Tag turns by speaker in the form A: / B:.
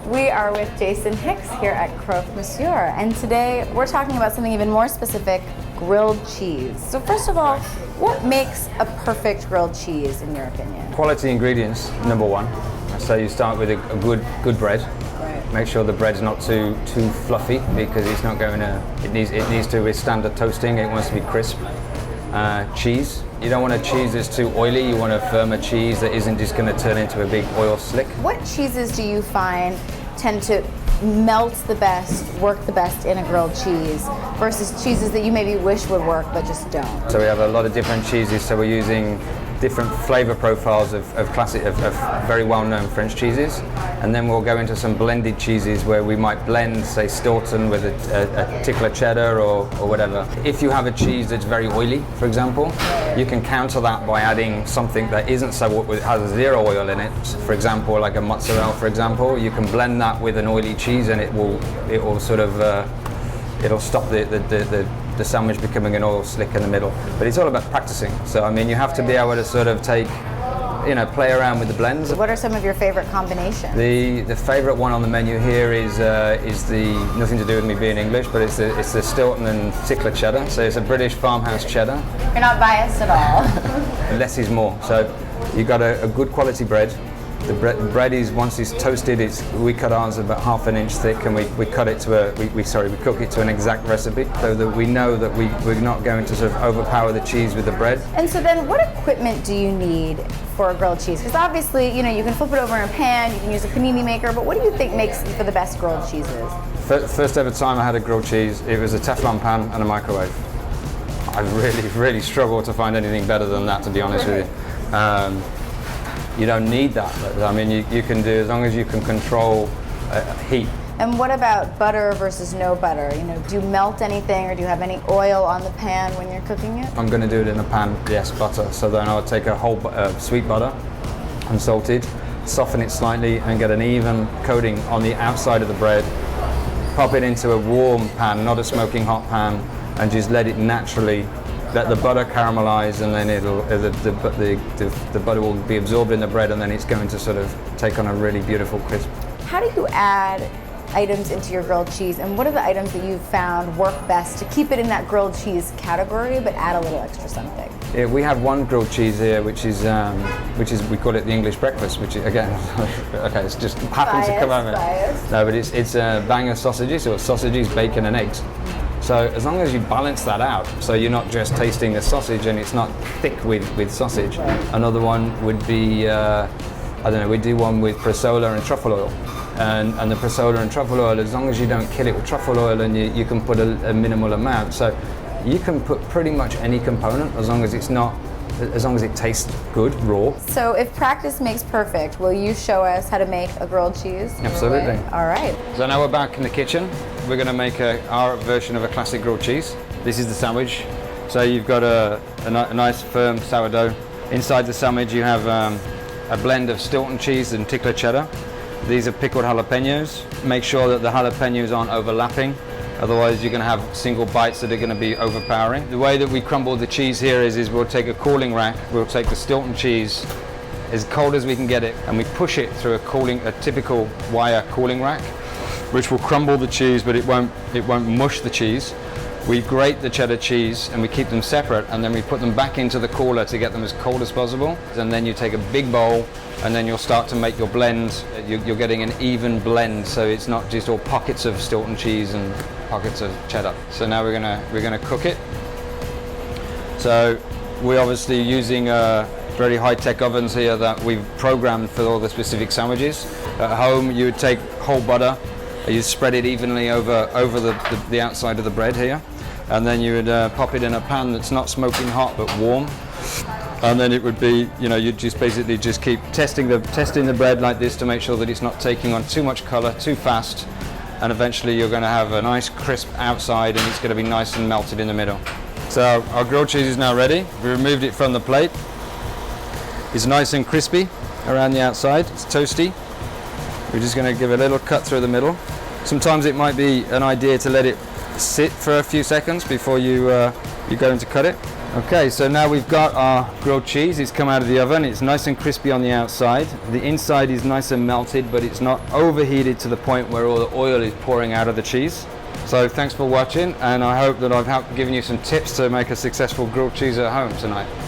A: We are with Jason Hicks here at Croque Monsieur, and today we're talking about something even more specific, grilled cheese. So first of all, what makes a perfect grilled cheese in your opinion?
B: Quality ingredients, number one. So you start with a good bread.
A: Right.
B: Make sure the bread's not too fluffy because it's not going to. It needs to withstand the toasting. It wants to be crisp. Cheese. You don't want a cheese that's too oily. You want a firmer cheese that isn't just going to turn into a big oil slick.
A: What cheeses do you find tend to melt the best, work the best in a grilled cheese versus cheeses that you maybe wish would work but just don't?
B: So we have a lot of different cheeses. So we're using different flavor profiles of very well-known French cheeses, and then we'll go into some blended cheeses where we might blend, say, Stilton with a tickler cheddar or whatever. If you have a cheese that's very oily, for example, you can counter that by adding something that isn't so has zero oil in it. For example, like a mozzarella, for example, you can blend that with an oily cheese, and it will sort of it'll stop the sandwich becoming an oil slick in the middle. But it's all about practicing. So I mean, you have to be able to sort of play around with the blends.
A: What are some of your favorite combinations?
B: The favorite one on the menu here is the, nothing to do with me being English, but it's the Stilton and tickler cheddar. So it's a British farmhouse cheddar.
A: You're not biased at all.
B: Less is more. So you've got a good quality bread. The bread is, once it's toasted, we cut ours about 1/2 inch thick, and we cut it to we cook it to an exact recipe, so that we know that we're not going to sort of overpower the cheese with the bread.
A: And so then what equipment do you need for a grilled cheese? Because obviously, you can flip it over in a pan, you can use a panini maker, but what do you think makes for the best grilled cheeses?
B: First ever time I had a grilled cheese, it was a Teflon pan and a microwave. I really struggled to find anything better than that, to be honest with you. You don't need that. I mean, you can do, as long as you can control heat.
A: And what about butter versus no butter? Do you melt anything, or do you have any oil on the pan when you're cooking it?
B: I'm going to do it in a pan, yes, butter. So then I'll take a whole sweet butter, unsalted, soften it slightly, and get an even coating on the outside of the bread. Pop it into a warm pan, not a smoking hot pan, and just let it naturally. Let the butter caramelize, and then the butter will be absorbed in the bread, and then it's going to sort of take on a really beautiful crisp.
A: How do you add items into your grilled cheese, and what are the items that you've found work best to keep it in that grilled cheese category but add a little extra something?
B: Yeah, we have one grilled cheese here, which is we call it the English breakfast, which is, again, okay, it's just happens to come out of it. No, but it's a bang of sausages, so it's sausages, bacon, and eggs. So as long as you balance that out, so you're not just tasting the sausage and it's not thick with sausage.
A: Right.
B: Another one would be, we do one with bresaola and truffle oil. And the bresaola and truffle oil, as long as you don't kill it with truffle oil, and you can put a minimal amount. So you can put pretty much any component as long as it tastes good, raw.
A: So if practice makes perfect, will you show us how to make a grilled cheese?
B: Absolutely.
A: All right.
B: So now we're back in the kitchen. We're going to make our version of a classic grilled cheese. This is the sandwich. So you've got a nice firm sourdough. Inside the sandwich you have a blend of Stilton cheese and tickler cheddar. These are pickled jalapenos. Make sure that the jalapenos aren't overlapping. Otherwise you're going to have single bites that are going to be overpowering. The way that we crumble the cheese here is we'll take a cooling rack, we'll take the Stilton cheese as cold as we can get it, and we push it through a typical wire cooling rack, which will crumble the cheese, but it won't mush the cheese. We grate the cheddar cheese and we keep them separate, and then we put them back into the cooler to get them as cold as possible. And then you take a big bowl, and then you'll start to make your blend. You're getting an even blend, so it's not just all pockets of Stilton cheese and pockets of cheddar. So now we're gonna cook it. So we're obviously using very high-tech ovens here that we've programmed for all the specific sandwiches. At home, you would take whole butter, you spread it evenly over the outside of the bread here, and then you would pop it in a pan that's not smoking hot but warm. And then it would be, you'd just basically just keep testing the bread like this to make sure that it's not taking on too much color too fast, and eventually you're going to have a nice crisp outside, and it's going to be nice and melted in the middle. So our grilled cheese is now ready. We removed it from the plate. It's nice and crispy around the outside. It's toasty. We're just going to give a little cut through the middle. Sometimes it might be an idea to let it sit for a few seconds before you go in to cut it. Okay, so now we've got our grilled cheese. It's come out of the oven. It's nice and crispy on the outside. The inside is nice and melted, but it's not overheated to the point where all the oil is pouring out of the cheese. So thanks for watching, and I hope that I've given you some tips to make a successful grilled cheese at home tonight.